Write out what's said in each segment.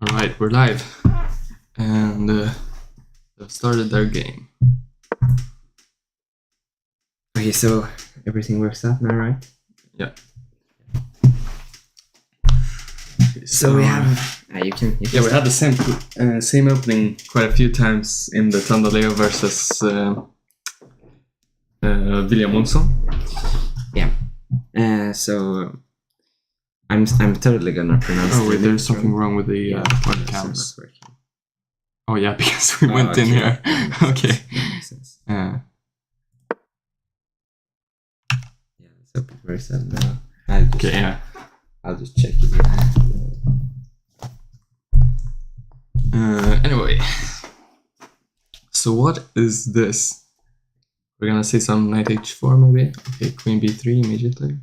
Alright, we're live. And they've started their game. Okay, so everything works out now, right? Yeah. So we have... you can Yeah, we had the same opening quite a few times in the Tandaleo versus Villamonson. Yeah. So... I'm totally gonna pronounce. Oh wait, there's something wrong with the webcams. Oh yeah, because we went in here. Okay. Yeah, let's hope it works out now. Okay, yeah. I'll just check it. Anyway, so what is this? We're gonna see some knight h4 maybe. Okay, queen b3 immediately.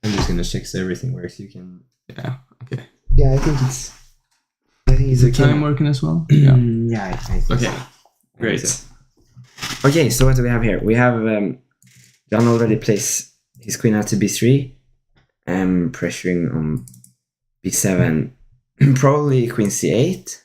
I'm just gonna check so everything works. You can. Yeah. Okay. Yeah, I think it's okay. Time working as well. Yeah. Yeah. I think okay. So. Great. So. Okay, so what do we have here? We have John already plays his queen out to b3, pressuring on b7, probably queen c8.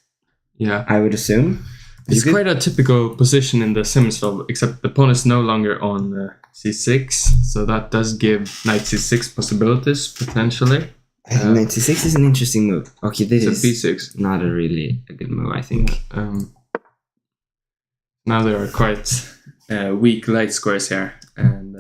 Yeah, I would assume. It's quite a typical position in the Sims-Love, except the pawn is no longer on c6, so that does give knight c6 possibilities, potentially. Knight c6 is an interesting move. Okay, this is b6. Not really a good move, I think. Now there are quite weak light squares here, and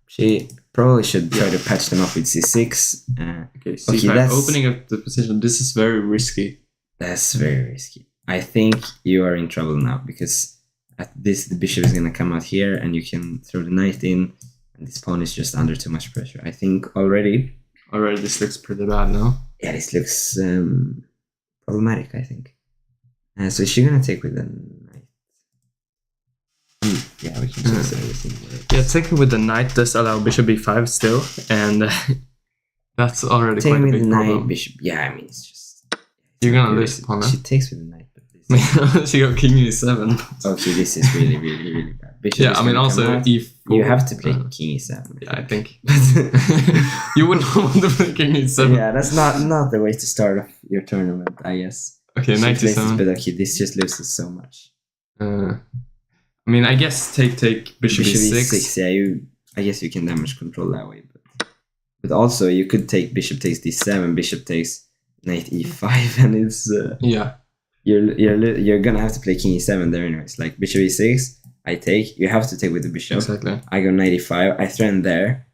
she probably should try to patch them up with c6. Okay, c5, that's opening up the position. This is very risky. That's very risky. I think you are in trouble now, because at this the bishop is going to come out here and you can throw the knight in, and this pawn is just under too much pressure. I think already this looks pretty bad now. Yeah, this looks problematic, I think. So is she going to take with the knight? Yeah, we can just everything. Yeah, taking with the knight does allow bishop b5 still, and that's already taking quite a with big the problem. knight, bishop. Yeah, I mean, it's just... You're going to lose the pawn. She takes with the knight. She got king e7. Okay, this is really, really, really bad. Bishop yeah, I mean, also e4. You have to play king e7. Yeah, I think. You wouldn't want to play king e7. Yeah, that's not the way to start off your tournament, I guess. Okay, knight e7. But okay, this just loses so much. I mean, I guess take bishop e6. Yeah, I guess you can damage control that way. But also, you could take bishop takes d7, bishop takes knight e5, and it's... yeah. You're gonna have to play king e7 there anyways. Like bishop e6, I take. You have to take with the bishop. Exactly. I go knight e5. I threaten there.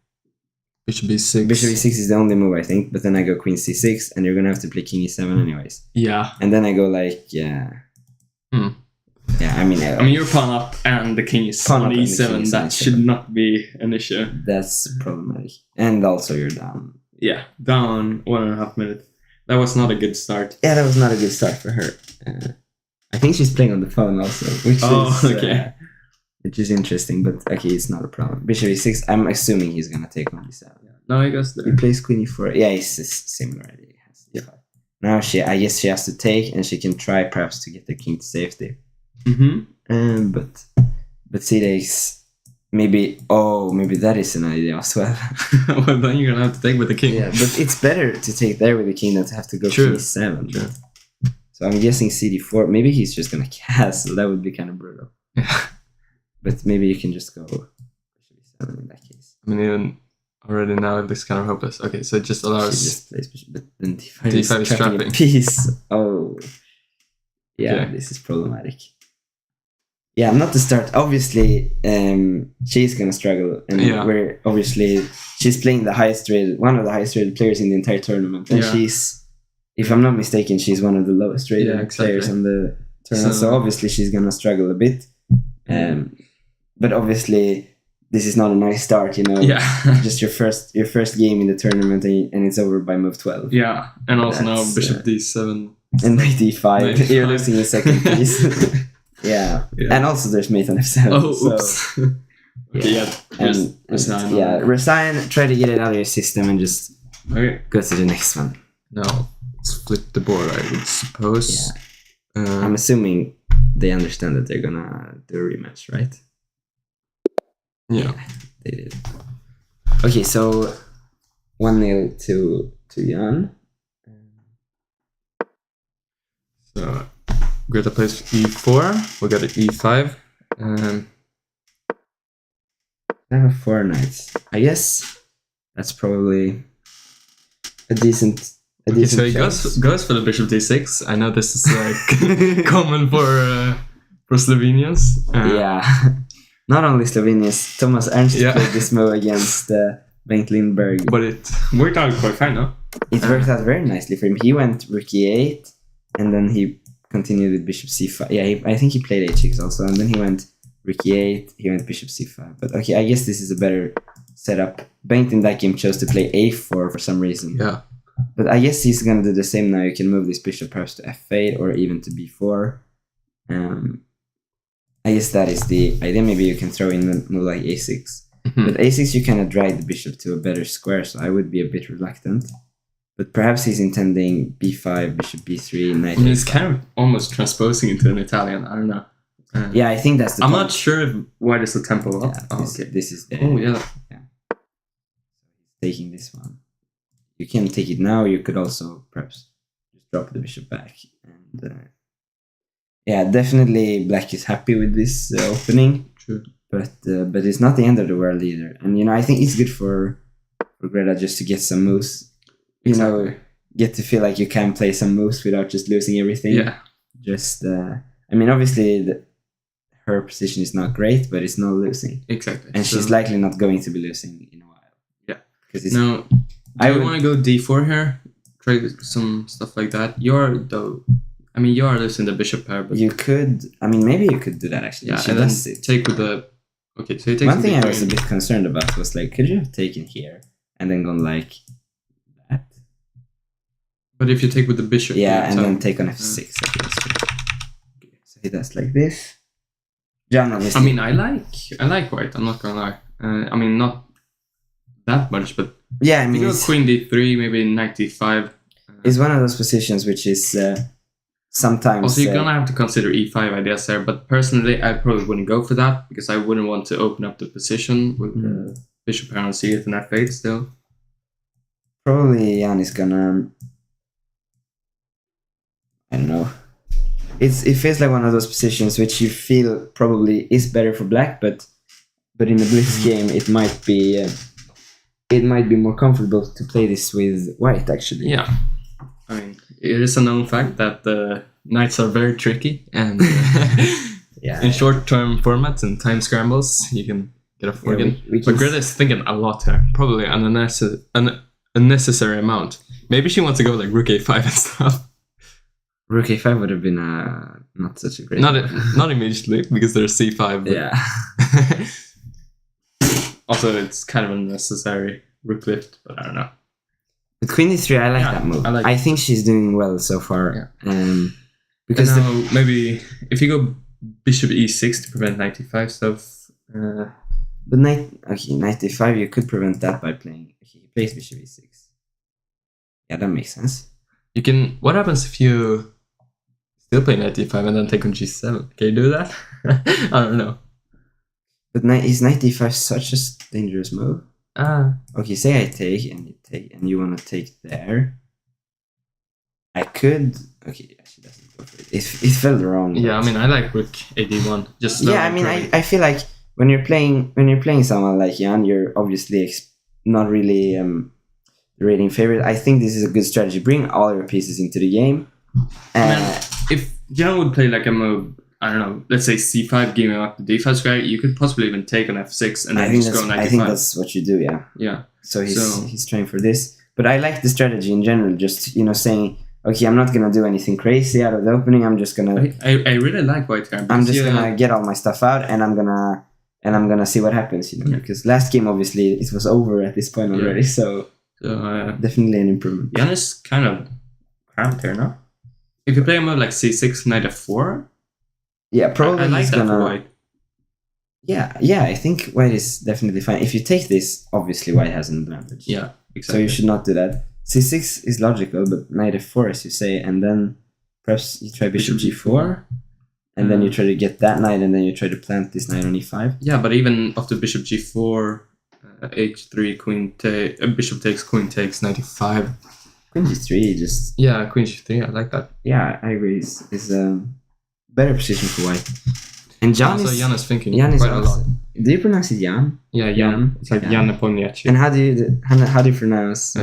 Bishop e6. Bishop e6 is the only move, I think. But then I go queen c6, and you're gonna have to play king e7 anyways. Yeah. And then I go like Yeah, I mean your pawn up and the king is on e7. That should not be an issue. That's problematic. And also you're down. Yeah, down 1.5 minutes. That was not a good start. Yeah, that was not a good start for her. I think she's playing on the phone also, which is interesting, but okay, it's not a problem. Bishop e6, I'm assuming he's gonna take on e7. Yeah. No, he goes there. He plays queen e4. Yeah, it's a similar idea. Yeah. Now I guess she has to take, and she can try perhaps to get the king to safety. But c takes. Maybe that is an idea as well. Well, then you're gonna have to take with the king. Yeah, but it's better to take there with the king than to have to go king e7. True. So I'm guessing cd4. Maybe he's just gonna castle. That would be kind of brutal. Yeah. But maybe you can just go bishop e7 in that case. I mean, even already now it looks kind of hopeless. Okay, so it just allows. She just plays bishop, but then d5 is trapping a piece. Oh, yeah, okay. This is problematic. Yeah, not to start. Obviously, she's gonna struggle, and she's playing one of the highest rated players in the entire tournament, and she's, if I'm not mistaken, she's one of the lowest rated players in the tournament. So obviously, she's gonna struggle a bit. But obviously, this is not a nice start, you know. Yeah. Just your first game in the tournament, and it's over by move 12. Yeah, and also now bishop d7 and knight d5. You're losing the second piece. Yeah, and also there's mate on f7. Oh, oops. Okay, resign. Try to get it out of your system and just go to the next one. Now, let's flip the board, I would suppose. Yeah. I'm assuming they understand that they're gonna do a rematch, right? Yeah, they did. Okay, so 1-0 to Jan. So Greta plays e4. We got an e5. I have 4 knights. I guess that's probably a decent. So he goes for the bishop d6. I know this is like common for Slovenians. Yeah, not only Slovenians. Thomas Ernst played this move against Bengt Lindberg, but it worked out quite fine, no? It worked out very nicely for him. He went rook e8, and then he continued with bishop c5. Yeah, I think he played h6 also, and then he went rook e8. He went bishop c5. But okay, I guess this is a better setup. Bengt in that game chose to play a4 for some reason. Yeah. But I guess he's gonna do the same now. You can move this bishop perhaps to f8 or even to b4. I guess that is the idea. Maybe you can throw in a move like a6. But a6 you kind of drag the bishop to a better square, so I would be a bit reluctant. But perhaps he's intending b5, bishop b3, knight. It's kind of almost transposing into an Italian. I don't know. Yeah, I think that's the I'm point. not sure if why does the tempo up. Yeah, this is the... Oh, yeah. Taking this one. You can take it now. You could also perhaps just drop the bishop back. And yeah, definitely black is happy with this opening. True. But it's not the end of the world either. And, I think it's good for Greta just to get some moves. Get to feel like you can play some moves without just losing everything. Yeah. Just, obviously her position is not great, but it's not losing. Exactly. And she's likely not going to be losing in a while. Yeah. Because now, do you want to go d4 here? Try some stuff like that. You are losing the bishop pair, but you could. Maybe you could do that actually. Yeah, and then take with the. Okay, so you take. One thing I was a bit concerned about was like, could you have taken here and then gone like that? But if you take with the bishop, and then take on f6. Okay, so he does like this. John, obviously. I like white. I'm not gonna lie. Not that much, but yeah, you go queen d3, maybe knight d5. It's one of those positions which is sometimes. Also, you're gonna have to consider e5 ideas there, but personally, I probably wouldn't go for that because I wouldn't want to open up the position with the bishop pair on c8 and f8 still. Probably Jan is gonna. I don't know. It feels like one of those positions which you feel probably is better for black, but in a blitz game it might be more comfortable to play this with white actually. Yeah, it is a known fact that the knights are very tricky, and in short-term formats and time scrambles you can get a fortune. But Greta is thinking a lot here, probably an unnecessary amount. Maybe she wants to go like rook a5 and stuff. Rook a5 would have been not such a great. Not immediately because there's c5. But yeah. Also, it's kind of unnecessary rook lift, but I don't know. With queen d3, I like that move. I think she's doing well so far. Yeah. Because now, maybe if you go bishop e6 to prevent knight e5 stuff. But knight e5, you could prevent that by playing. He plays bishop e6. Yeah, that makes sense. You can. What happens if you still play knight e5 and then take on g7? Can you do that? I don't know. But is knight e5 such a dangerous move? Okay, say I take and you want to take there. I could. Okay, she doesn't go for it. It felt wrong. Yeah, I like rook ad1. Just I feel like when you're playing someone like Jan, you're obviously not really the rating favorite. I think this is a good strategy. Bring all your pieces into the game. If Jan would play like a move, I don't know, let's say c5, giving up the d5 square, you could possibly even take on f6 and then just go knight e5. I think that's what you do, yeah. Yeah. So he's trying for this. But I like the strategy in general, just, saying, okay, I'm not going to do anything crazy out of the opening. I'm just going to... I really like white card. I'm just going to get all my stuff out and I'm going to see what happens, because last game, obviously, it was over at this point already, so definitely an improvement. Jan is kind of cramped here, no? If you play a move like c6, knight f4... Yeah, probably I like that for white. Yeah, I think white is definitely fine. If you take this, obviously white has an advantage. Yeah, exactly. So you should not do that. c6 is logical, but knight f4, as you say, and then perhaps you try bishop g4, and then you try to get that knight, and then you try to plant this knight on e5. Yeah, but even after bishop g4, h3, bishop takes, queen takes, knight e5. Queen G3 just... Yeah, Queen G3, I like that. Yeah, I agree. It's a better position for white. And Jan is thinking Jan quite a lot. Do you pronounce it Jan? Yeah, Jan. It's like Jan Poniaci. And how do you pronounce...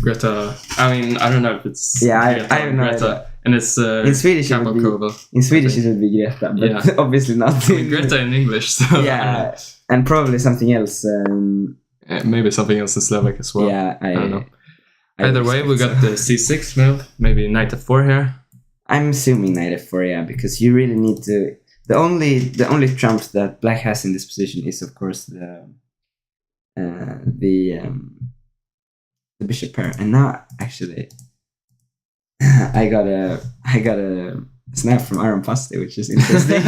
Greta. I mean, I don't know if it's... Yeah, Greta, I have no idea. And it's in Swedish Kapolkova. In Swedish it would be Greta, but obviously not. Greta in English, so... Yeah, and probably something else. Maybe something else in Slovak as well. Yeah, I don't know. Either way, we got the c6 move, maybe knight f4 here. I'm assuming knight f4, yeah, because you really need to... The only trump that black has in this position is, of course, the bishop pair. And now, actually, I got a snap from Aaron Paste, which is interesting.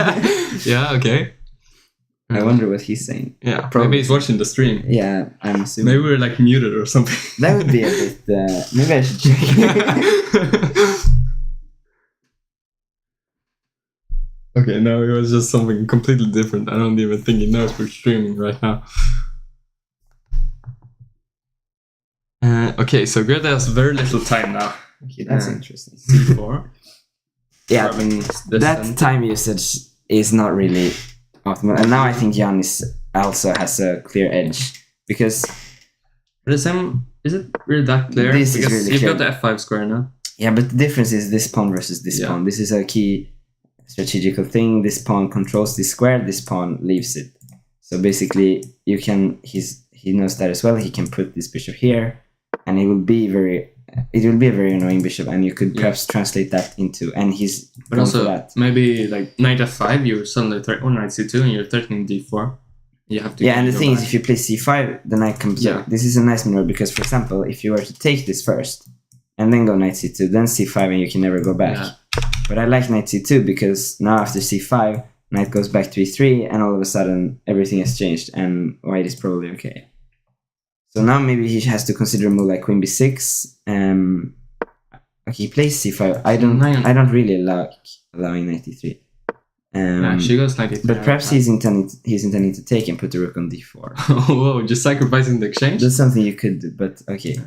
Yeah, okay. I wonder what he's saying. Yeah, maybe he's watching the stream. Yeah, I'm assuming. Maybe we're like muted or something. That would be a bit... maybe I should check. Okay, no, it was just something completely different. I don't even think he knows we're streaming right now. Okay, so Greta has very little time now. Okay, that's interesting. C4. Yeah, that time usage is not really optimal. And now I think Jan also has a clear edge. Because... Is it really that clear? This because is really you've clear. got the f5 square now. Yeah, but the difference is this pawn versus this pawn. This is a key strategical thing. This pawn controls this square, this pawn leaves it. So basically he knows that as well. He can put this bishop here, and it will be a very annoying bishop, and you could perhaps translate that into, and he's but also that. Maybe like knight f5, you're suddenly or knight c2 and you're threatening d4. You have to and the thing is, if you play c5, the knight comes back. This is a nice maneuver because, for example, if you were to take this first and then go knight c2, then c5, and you can never go back. But I like knight c2 because now after c5, knight goes back to e3, and all of a sudden everything has changed, and white is probably okay. So now maybe he has to consider a move like queen b6. Okay, he plays c5. I don't really like allowing knight e3. She goes knight e3. But perhaps he's intending to take and put the rook on d4. Whoa, just sacrificing the exchange? That's something you could do, but okay.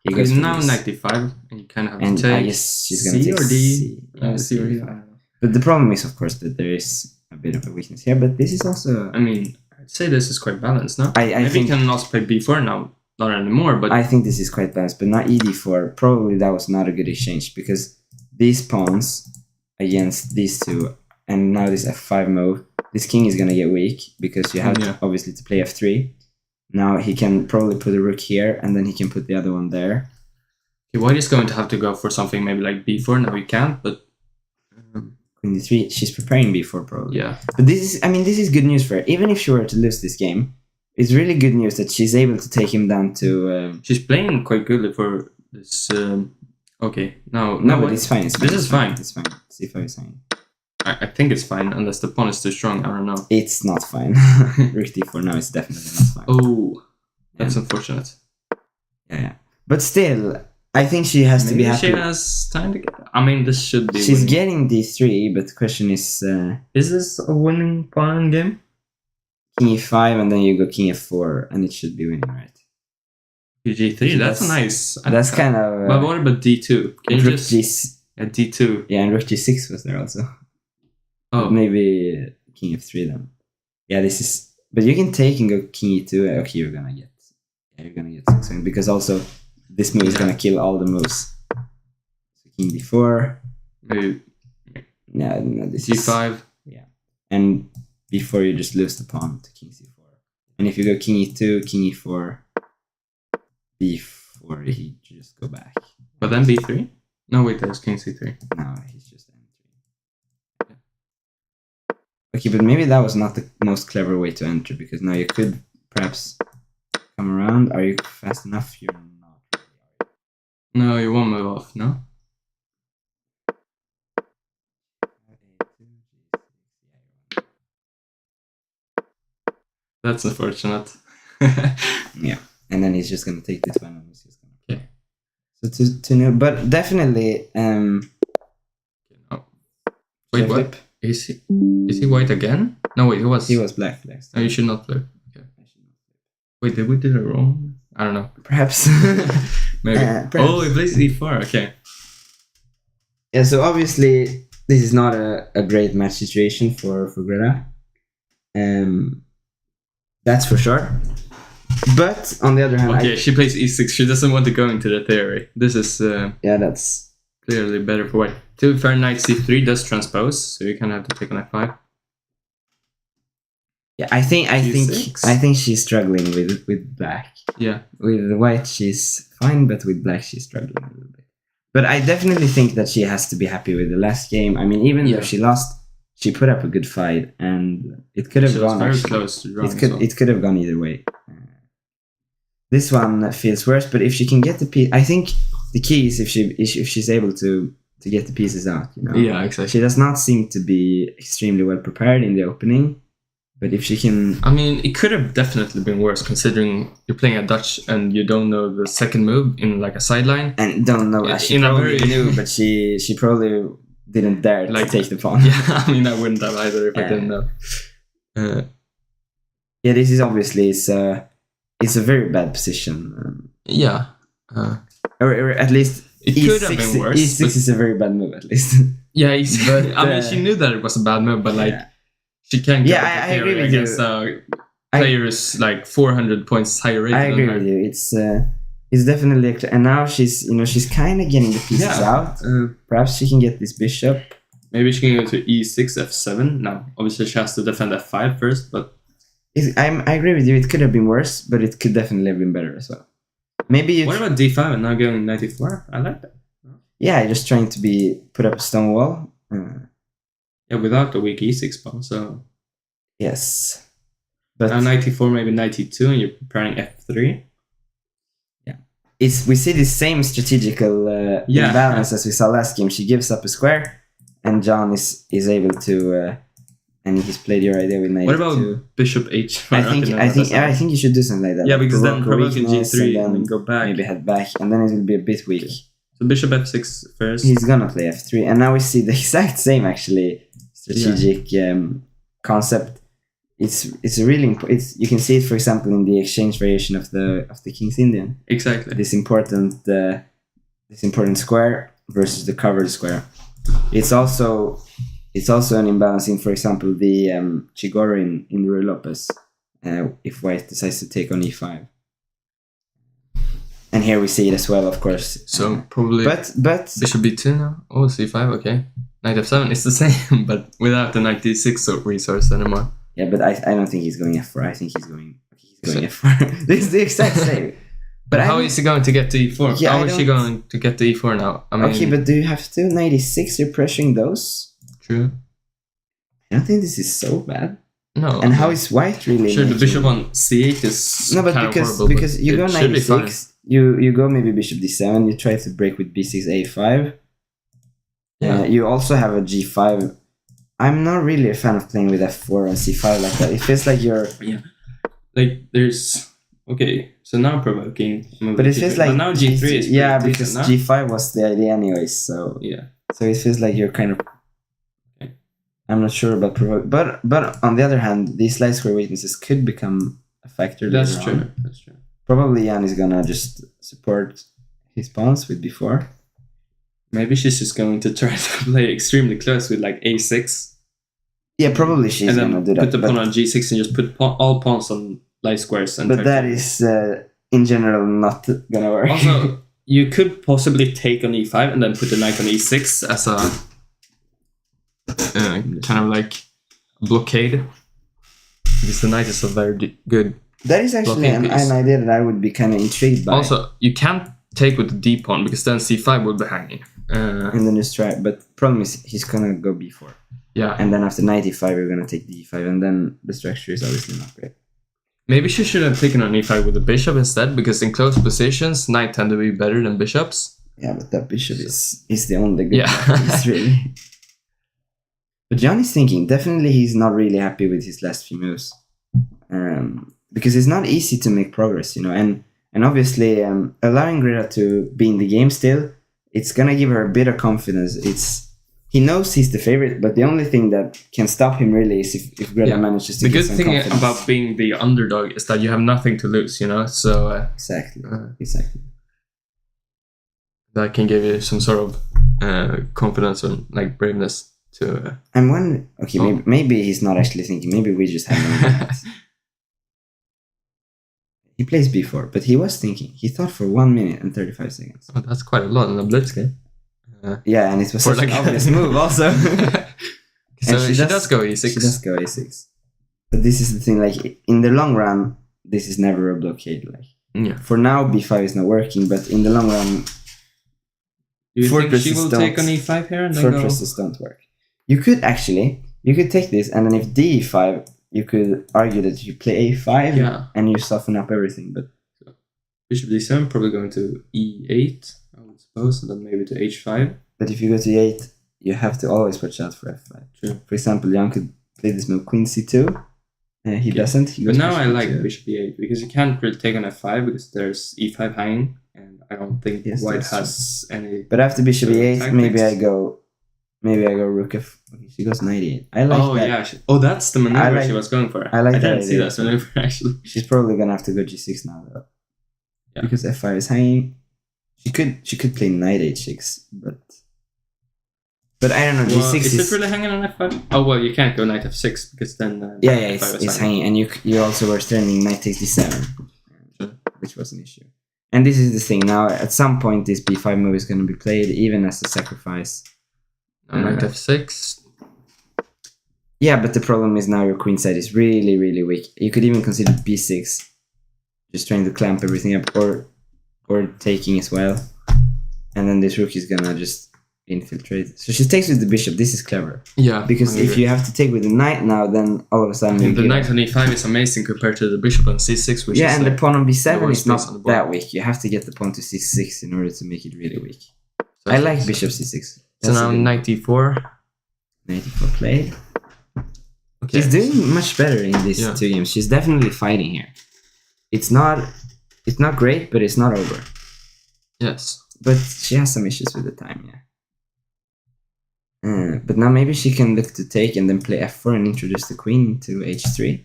He goes now knight d5, and you kind of have to take. I guess she's going to take C or D. C or D. But the problem is, of course, that there is a bit of a weakness here. But this is also... I mean, I'd say this is quite balanced, no? I think you can also play b4 now. Not anymore, but... I think this is quite balanced, but not ed4. Probably that was not a good exchange, because these pawns against these two, and now this f5 move, this king is going to get weak, because you have to, obviously, to play f3. Now he can probably put a rook here, and then he can put the other one there. Okay, white is going to have to go for something maybe like b4. Now he can't, but... Queen d3, she's preparing b4 probably. Yeah. But this is good news for her. Even if she were to lose this game, it's really good news that she's able to take him down to... She's playing quite good for this... Okay, no, but it's fine. This is fine. It's fine. c5 is fine. I think it's fine, unless the pawn is too strong. I don't know. It's not fine. Rook d4 now is definitely not fine. Oh, that's unfortunate. Yeah. But still, I think she has to be happy. She has time to get... I mean, this should be She's getting d3, but the question is... is this a winning pawn game? King e5, and then you go king f4, and it should be winning, right? g3, that's nice. That's kind of... but what about d2? Can you rook just... d2. Yeah, and rook g6 was there also. Oh. But maybe king f3 then. Yeah, this is... But you can take and go king e2. Okay, you're gonna get 6 win, because also this move is gonna kill all the moves. So king d4. Maybe... No, this g5. is... Yeah. And before you just lose the pawn to king c4. And if you go king e2, king e4, b4, he just go back. But then b3? No, wait, there's king c3. No, he's just m3. Yeah. Okay, but maybe that was not the most clever way to enter, because now you could perhaps come around. Are you fast enough? You're not. No, you won't move off, no? That's unfortunate. Yeah, and then he's just gonna take this one, and he's just gonna. Okay. So to know, but definitely. No. Wait, what? Is he white again? No, wait, he was black last time. No, you should not flip. Okay. Wait, did we do it wrong? I don't know. Perhaps. Maybe. Oh, he plays e4. Okay. Yeah. So obviously, this is not a great match situation for Greta. That's for sure. But on the other hand, okay, she plays e6. She doesn't want to go into the theory. This is that's clearly better for white. To be fair, knight c3 does transpose, so you kind of have to take on f5. Yeah, I think she's struggling with black. Yeah, with white she's fine, but with black she's struggling a little bit. But I definitely think that she has to be happy with the last game. I mean, even though she lost, she put up a good fight, and it could have gone very close to drawing. It could have gone either way. This one feels worse, but if she can get the piece, I think the key is if she's able to get the pieces out. You know. Yeah, exactly. She does not seem to be extremely well prepared in the opening. But if she can... I mean, it could have definitely been worse, considering you're playing a Dutch and you don't know the second move in like a sideline. And don't know... She probably knew, but she probably didn't dare to take the pawn. Yeah, I mean, I wouldn't have either if I didn't know. Yeah, this is obviously... It's a very bad position. Yeah. Or at least... It could have been worse. E6 is a very bad move, at least. Yeah, but, I mean, she knew that it was a bad move, but like... Yeah. She can't get I agree with against players like 400 points higher rated. I agree with you. It's definitely, and now she's kind of getting the pieces out. Perhaps she can get this bishop. Maybe she can go to e6, f7. Now, obviously, she has to defend f5 first, but I agree with you. It could have been worse, but it could definitely have been better as well. Maybe. What about d5 and now going knight e4? I like that. Yeah, just trying to put up a stone wall. Yeah, without the weak e6 pawn, so... Yes. But now knight e4, maybe knight e2, and you're preparing f3. Yeah. We see the same strategical imbalance as we saw last game. She gives up a square, and John is able to... and he's played your idea with knight What about e2. bishop h5? I think you should do something like that. Yeah, because then provoking g3 and then go back. Maybe head back, and then it will be a bit weak. Okay. So bishop f6 first. He's gonna play f3, and now we see the exact same actually strategic concept. It's a really you can see it, for example, in the exchange variation of the King's Indian. Exactly. This important square versus the covered square. It's also an imbalance in, for example, the Chigoro in Ruy Lopez. If white decides to take on e5. And here we see it as well, of course. So probably but bishop b2 now. Oh, c5, okay. Knight f7, it's the same, but without the knight d6 resource anymore. Yeah, but I don't think he's going f4. I think he's going f4. This is the exact same. But how is he going to get to e4? Yeah, how is she going to get to e4 now? I mean, okay, but do you have to knight e6? You're pressuring those? True. I don't think this is so bad. No. And how is white really? Sure, the bishop on c8 is no, but kind because of horrible, because you go knight e6, you go maybe bishop d7. You try to break with b6 a5. Yeah. You also have a g5. I'm not really a fan of playing with f4 and c5 like that. It feels like you're like there's so now provoking. But it feels like now g3 is because g5 was the idea anyways. So so it feels like you're kind of. I'm not sure about provoke, but on the other hand, these light square weaknesses could become a factor. That's true. Probably Jan is gonna just support his pawns with b4. Maybe she's just going to try to play extremely close with like a6. Yeah, probably she's gonna do that. Put the pawn on g6 and just put all pawns on light squares. But that is in general not gonna work. Also, you could possibly take on e5 and then put the knight on e6 as a kind of like blockade. Because the knight is a very good. That is actually an idea that I would be kind of intrigued by. Also, you can't take with the d pawn because then c5 would be hanging. In the new strike, but problem is he's gonna go b4. Yeah. And then after knight e5, you're gonna take d5, and then the structure is obviously not great. Maybe she should have taken on e5 with the bishop instead, because in close positions, knight tend to be better than bishops. Yeah, but that bishop is the only good piece, really. But John is thinking, definitely he's not really happy with his last few moves. Because it's not easy to make progress, and obviously allowing Greta to be in the game still, it's gonna give her a bit of confidence. He knows he's the favorite, but the only thing that can stop him really is if Greta manages to get some confidence. The good thing about being the underdog is that you have nothing to lose, so... Exactly. that can give you some sort of confidence and like braveness to. I'm wondering. Okay, maybe he's not actually thinking. Maybe we just have. He plays b4, but he was thinking. He thought for 1 minute and 35 seconds. Oh, that's quite a lot in a blitz game. Yeah, and it was such an obvious move also. So she does go e6. She does go e6. But this is the thing, like, in the long run, this is never a blockade. Like, for now, b5 is not working, but in the long run, you think she will take on e5 here and then fortresses don't work. You could take this, and then if d5, you could argue that you play a5 and you soften up everything. But bishop d7, probably going to e8, I would suppose, and then maybe to h5. But if you go to e8, you have to always watch out for f5. True. For example, Jan could play this move queen c2. He doesn't. He but now I like bishop e8 because you can't really take on f5 because there's e5 hanging, and I don't think white has any. But after bishop e8, maybe I go rook f. Okay, she goes knight e8. I like that. Yeah. That's the maneuver she was going for. I like I that. didn't see that maneuver actually. She's probably gonna have to go g6 now though. Yeah. Because f5 is hanging. She could play knight h6, but I don't know. G6 is it really hanging on f5? Oh well, you can't go knight f6 because then it's hanging, and you also were threatening knight takes d7, which was an issue. And this is the thing. Now, at some point, this b5 move is going to be played, even as a sacrifice. Knight f6. Yeah, but the problem is now your queen side is really, really weak. You could even consider b6, just trying to clamp everything up, or taking as well, and then this rook is gonna just infiltrate. So she takes with the bishop. This is clever. Yeah. Because if you have to take with the knight now, then all of a sudden the knight on e5 is amazing compared to the bishop on c6, which is and the pawn on b7 is not that weak. You have to get the pawn to c6 in order to make it really weak. So I like bishop c6. So now knight d4. Knight d4 played. Okay. She's doing much better in these two games. She's definitely fighting here. It's not great, but it's not over. Yes. But she has some issues with the time, but now maybe she can look to take and then play f4 and introduce the queen to h3.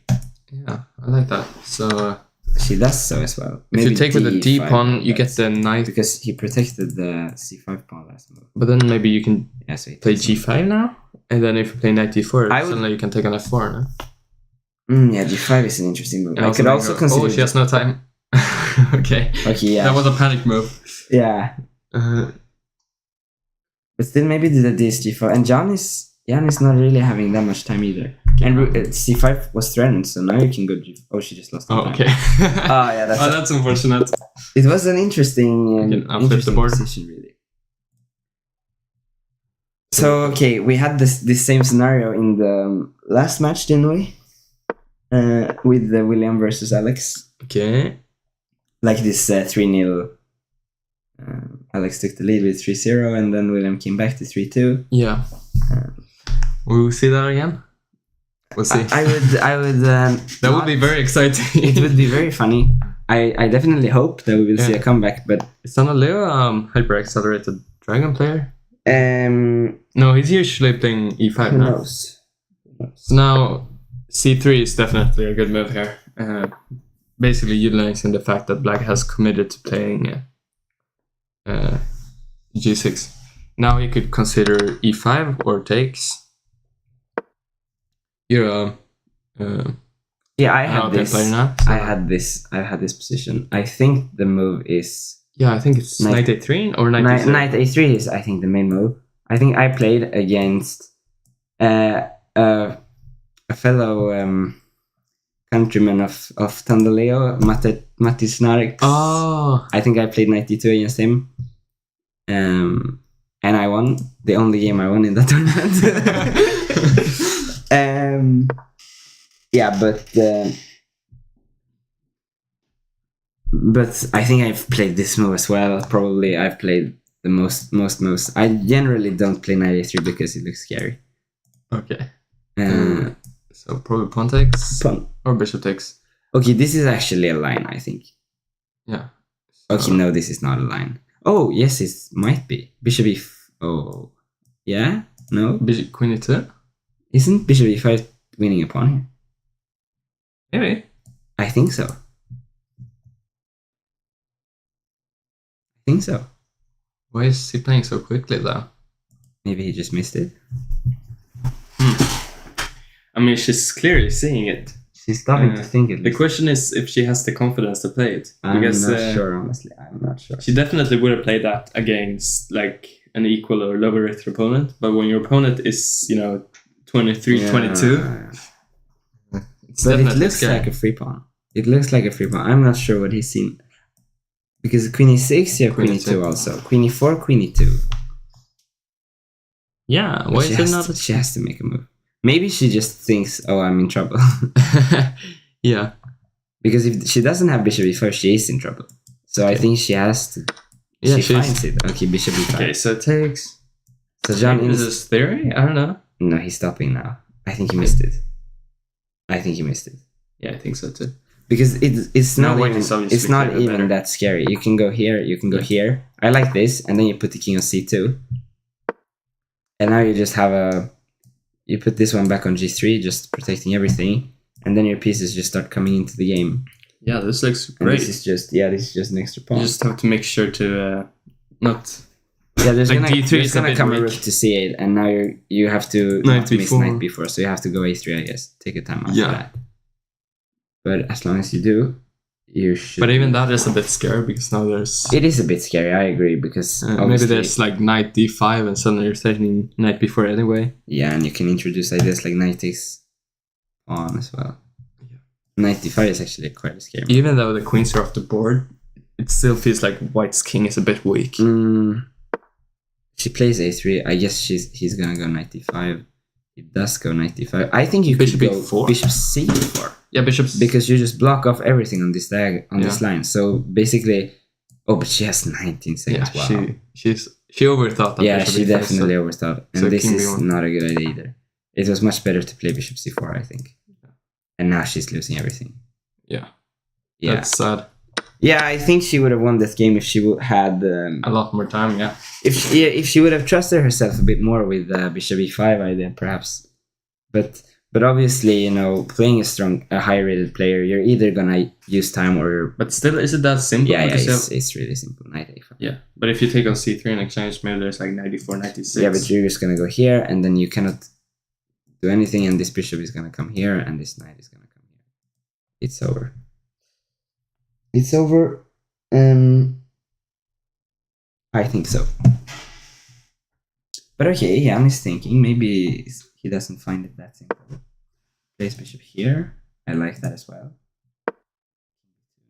Yeah, I like that. So she does so as well. If you take with the d pawn, you get the knight because he protected the c5 pawn last move. But then maybe you can play g5 now, and then if you play knight d4, suddenly you can take on f4 now. Yeah, d5 is an interesting move. I could also consider. Oh, she has no time. Okay, yeah. That was a panic move. Yeah. But still, maybe the dsg4. And Jan is not really having that much time either. And c5 was threatened, so now you can go g. Oh, she just lost. Okay. Yeah, that's unfortunate. It was an interesting position, really. So okay, we had this same scenario in the last match, didn't we? With the William versus Alex. Okay. Like this 3-0. Alex took the lead with 3-0, and then William came back to 3-2. Yeah. We'll see that again. We'll see. I would. That would be very exciting. It would be very funny. I definitely hope that we will see a comeback. But is Sana Leo hyper accelerated dragon player? No, he's usually playing e5 who now. knows? So now c3 is definitely a good move here. Basically utilizing the fact that black has committed to playing g6. Now he could consider e5 or takes. You're I had this. Now, so. I had this position. I think the move is. Yeah, I think it's knight a3 or knight a3. Knight a3 is, I think, the main move. I think I played against a fellow countryman of Tandaleo, Matti Snarek. Oh. I think I played knight d2 against him. And I won. The only game I won in that tournament. But I think I've played this move as well. Probably I've played the most moves. I generally don't play knight a3 because it looks scary. Okay. So probably pawn takes or bishop takes. Okay, this is actually a line, I think. Yeah. So. Okay, no, this is not a line. Oh, yes, it might be. Bishop e... Oh. Yeah? No? Bishop queen e2? Isn't bishop e5 winning a pawn here? Maybe. I think so. Why is he playing so quickly though? Maybe he just missed it. I mean, she's clearly seeing it. She's starting to think it. The question is if she has the confidence to play it. I'm not sure, honestly. I'm not sure. She definitely would have played that against like an equal or lower rated opponent. But when your opponent is, 23, 22, it's but it looks scary. Like a free pawn. It looks like a free pawn. I'm not sure what he's seen. Because Queen e6, you have Queen e2 also. Queen e4, Queen e2. Yeah, why is it not? She has to make a move. Maybe she just thinks, oh, I'm in trouble. Yeah. Because if she doesn't have bishop e4, she is in trouble. So I think she has to... Yeah, she finds it. Okay, bishop e5. Okay, so it takes... So John is this theory? I don't know. No, he's stopping now. I think he missed it. Yeah, I think so too. Because it's not even that scary. You can go here, you can go here. I like this, and then you put the king on c2. And now you just have you put this one back on g3, just protecting everything, and then your pieces just start coming into the game. Yeah, this looks great. And this is just an extra pawn. You just have to make sure to not... Yeah, there's like gonna come a rook to c8, and now you have to not miss knight b4, so you have to go a3, I guess. Take a time out for that. But as long as you do, you should... But even that is a bit scary, because now there's... It is a bit scary, I agree, because... maybe there's like knight d5, and suddenly you're threatening knight b4 anyway. Yeah, and you can introduce ideas like knight takes on as well. Yeah. Knight d5 is actually quite scary. Even though the queens are off the board, it still feels like white's king is a bit weak. She plays a3. I guess he's gonna go knight d5. It does go knight d5. I think you could go b4. Bishop c4. Yeah, bishop... Because you just block off everything on this this line. So basically... Oh, but she has 19 seconds. Yeah, wow. She overthought that. Yeah, she definitely overthought. And this is not a good idea either. It was much better to play bishop c4, I think. Yeah. And now she's losing everything. Yeah. That's sad. Yeah, I think she would have won this game if she had... a lot more time, yeah. If she would have trusted herself a bit more with bishop e5 idea, perhaps. But obviously, playing a high-rated player, you're either gonna use time or... But still, is it that simple? Yeah, it's really simple. Knight a5. Yeah, but if you take on c3 in exchange, maybe there's like knight e4, knight e6. Yeah, but you're just gonna go here, and then you cannot do anything, and this bishop is gonna come here, and this knight is gonna come here. It's over. It's over. I think so. But okay, Jan is thinking maybe he doesn't find it that simple. Plays bishop here. I like that as well.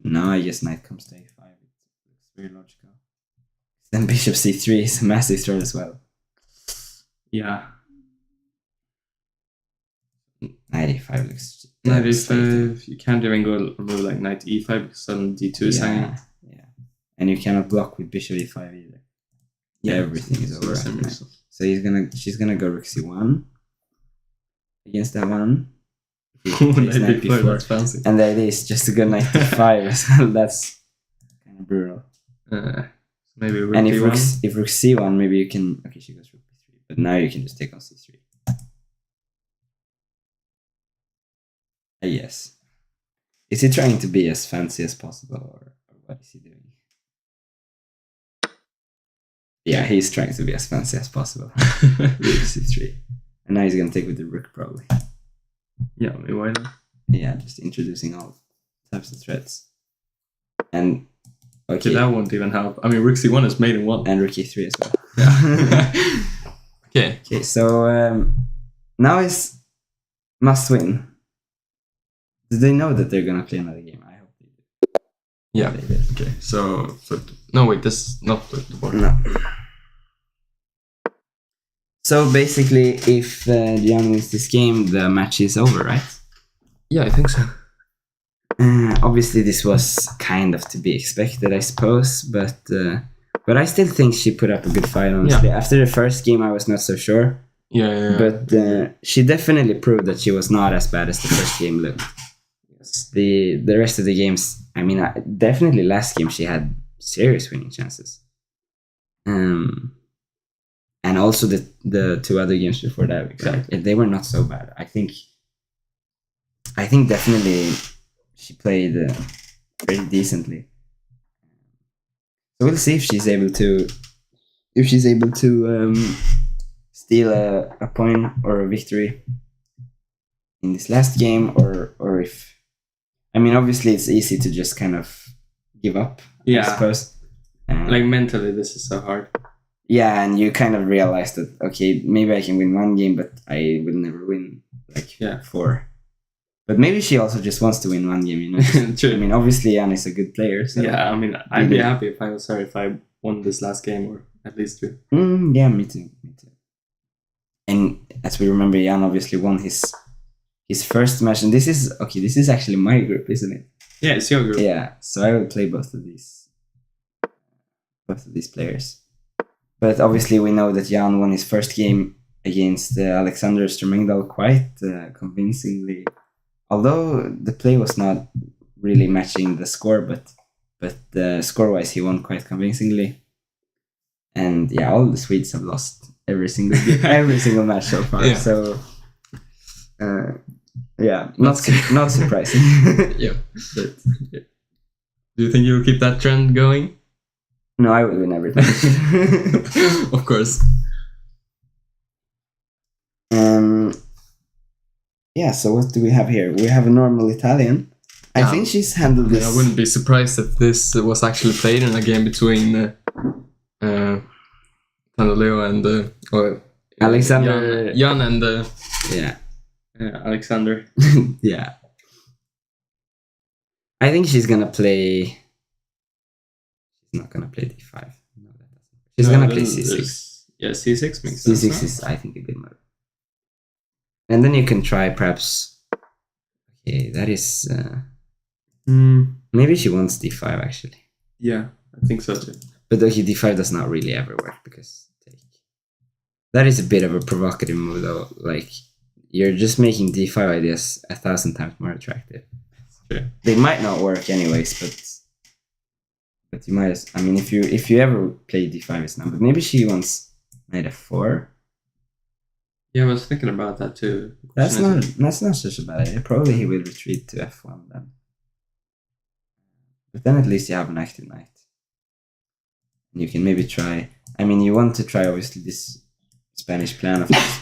No, I guess knight comes to a5. It looks very logical. Then bishop c3 is a massive threat as well. Yeah. Knight e5 looks... Knight e5, you can't even go move like knight e5 because suddenly d2 is hanging. Yeah. And you cannot block with bishop e5 either. Yeah, everything is over. So she's gonna go rook c1 against that one. Knight b4, that's fancy. And the idea is just to go knight d5 as well. That's kind of brutal. Maybe rook and d1. if rook c1, maybe you can... Okay, she goes rook b3. But now you can just take on c3. Yes. Is he trying to be as fancy as possible, or what is he doing? Yeah, he's trying to be as fancy as possible. Rook c3. And now he's gonna take with the rook, probably. Yeah, maybe why not? Yeah, just introducing all types of threats. And okay, that won't even help. I mean, rook c1 is made in one. And rook e3 as well. Yeah. Okay, so now is must win. Do they know that they're gonna play another game? I hope they do. Yeah. They did. Okay. So no, wait. This is not flip the board. No. So basically, if Gian wins this game, the match is over, right? Yeah, I think so. Obviously, this was kind of to be expected, I suppose, but I still think she put up a good fight. Honestly, after the first game, I was not so sure. Yeah. But she definitely proved that she was not as bad as the first game looked. The rest of the games, I mean, definitely last game she had serious winning chances. And also the two other games before that, exactly. They were not so bad. I think definitely she played pretty decently. So we'll see if she's able to if she's able to steal a point or a victory in this last game, or if, I mean, obviously it's easy to just kind of give up. Yeah. I suppose. Like mentally, this is so hard. Yeah, and you kind of realize that, okay, maybe I can win one game, but I will never win like 4. But maybe she also just wants to win one game, you know. True. I mean, obviously Jan is a good player. So yeah, I mean, I'd be happy if I was her if I won this last game, or at least 2. Yeah, me too. And as we remember, Jan obviously won his first match, and this is actually my group, isn't it? Yeah, it's your group. Yeah, so I will play both of these players. But obviously we know that Jan won his first game against Alexander Stromengdal quite convincingly. Although the play was not really matching the score, but score-wise he won quite convincingly. And yeah, all the Swedes have lost every single match so far. Yeah. So yeah, not surprising. Yeah. But, yeah. Do you think you'll keep that trend going? No, I will win everything. Of course. Yeah, so what do we have here? We have a normal Italian. I think she's handled this. I wouldn't be surprised if this was actually played in a game between Leo and Alexander. Jan and Alexander. Yeah. I think she's gonna play. She's not gonna play d5. No, that doesn't. She's gonna play c6. Yeah, c6 makes sense. C6 is, I think, a good move. And then you can try perhaps. Okay, that is. Maybe she wants d5 actually. Yeah, I think so too. But okay, d5 does not really ever work because that is a bit of a provocative move though. Like, you're just making d5 ideas 1,000 times more attractive. Sure. They might not work anyways, but you might. I mean, if you ever play d5, it's not. But maybe she wants knight f4. Yeah, I was thinking about that too. That's not such a bad idea. Probably he will retreat to f1 then. But then at least you have an active knight. You can maybe try. I mean, you want to try obviously this Spanish plan of just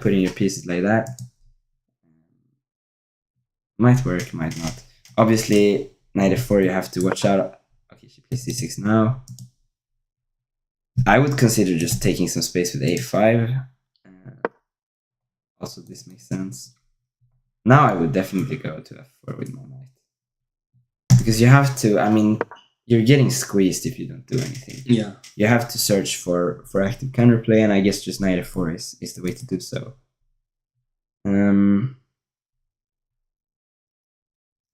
putting your pieces like that. Might work, might not. Obviously, knight f4 you have to watch out. Okay, she plays c6 now. I would consider just taking some space with a5. Also, this makes sense. Now I would definitely go to f4 with my knight. Because you have to, I mean, you're getting squeezed if you don't do anything. Yeah. You have to search for active counterplay, and I guess just knight f4 is the way to do so.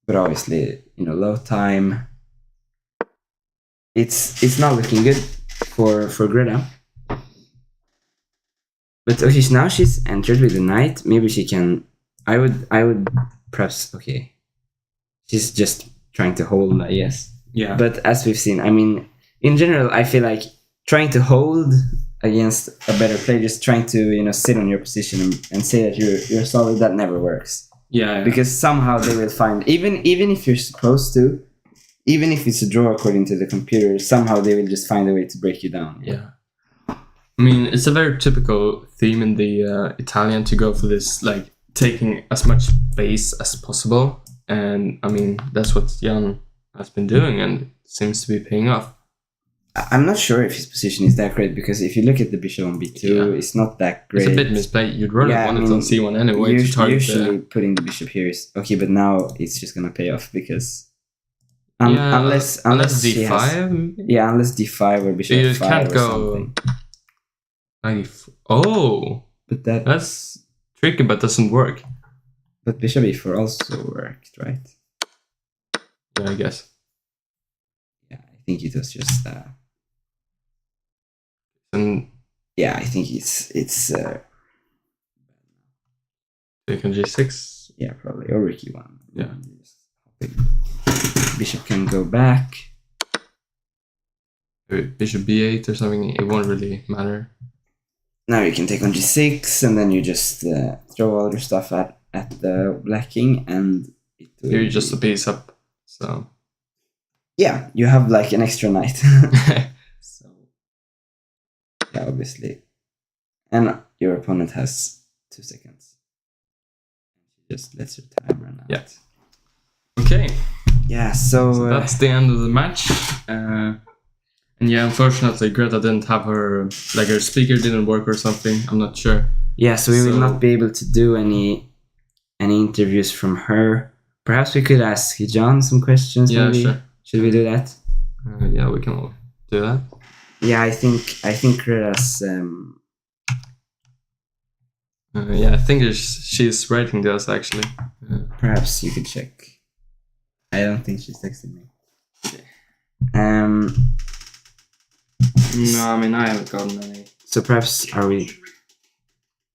But obviously, low time. It's not looking good for Greta. But okay, now she's entered with the knight. Maybe she can. I would perhaps. Okay, she's just trying to hold, I guess. Yeah. But as we've seen, I mean, in general, I feel like trying to hold against a better player, just trying to sit on your position and say that you're solid, that never works. Yeah. Because somehow they will find, even if you're supposed to, even if it's a draw according to the computer, somehow they will just find a way to break you down. Yeah. I mean, it's a very typical theme in the Italian to go for this, like, taking as much base as possible. And, I mean, that's what Jan has been doing, and it seems to be paying off. I'm not sure if his position is that great, because if you look at the bishop on b2, it's not that great. It's a bit misplayed. You'd rather want it on c1 anyway. Usually putting the bishop here is... Okay, but now it's just going to pay off, because... unless d5? Unless d5 or bishop you f5 can't or go something. But that's tricky, but doesn't work. But bishop e4 also worked, right? Yeah, I guess. Yeah, I think it was just... and yeah, I think it's take on g6. Yeah, probably. Or rook e1. Yeah. Bishop can go back. Bishop b8 or something, it won't really matter. Now you can take on g6, and then you just throw all your stuff at the black king, and it will... You're just a piece up, so... Yeah, you have like an extra knight. So obviously. And your opponent has 2 seconds. Just lets your timer run out. Yeah. Okay. Yeah, so that's the end of the match. And yeah, unfortunately, Greta didn't have her speaker didn't work or something. I'm not sure. Yeah, so we will not be able to do any interviews from her. Perhaps we could ask John some questions. Yeah, maybe. Sure. Should we do that? Yeah, we can all do that. Yeah, I think Greta's. Yeah, I think she's writing to us actually. Perhaps you could check. I don't think she's texting me. Okay. No, I mean I haven't gotten any. So perhaps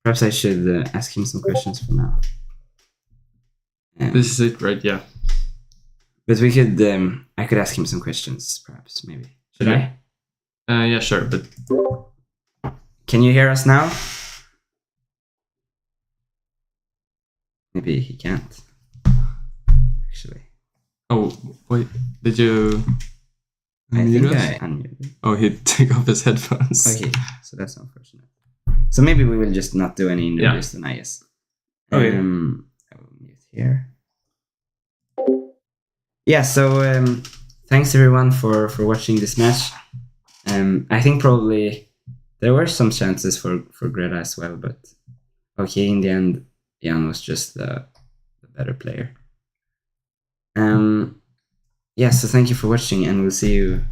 I should ask him some questions for now. This is it, right? Yeah. But we could. I could ask him some questions, perhaps, maybe. Should I? Yeah, sure. But can you hear us now? Maybe he can't. Actually. Oh wait, did you? I think I unmuted. Oh, he took off his headphones. Okay, so that's unfortunate. So maybe we will just not do any interviews then, I guess. Okay. I will mute here. Yeah, so thanks everyone for watching this match. I think probably there were some chances for Greta as well, but okay, in the end, Jan was just the better player. Yeah, so thank you for watching, and we'll see you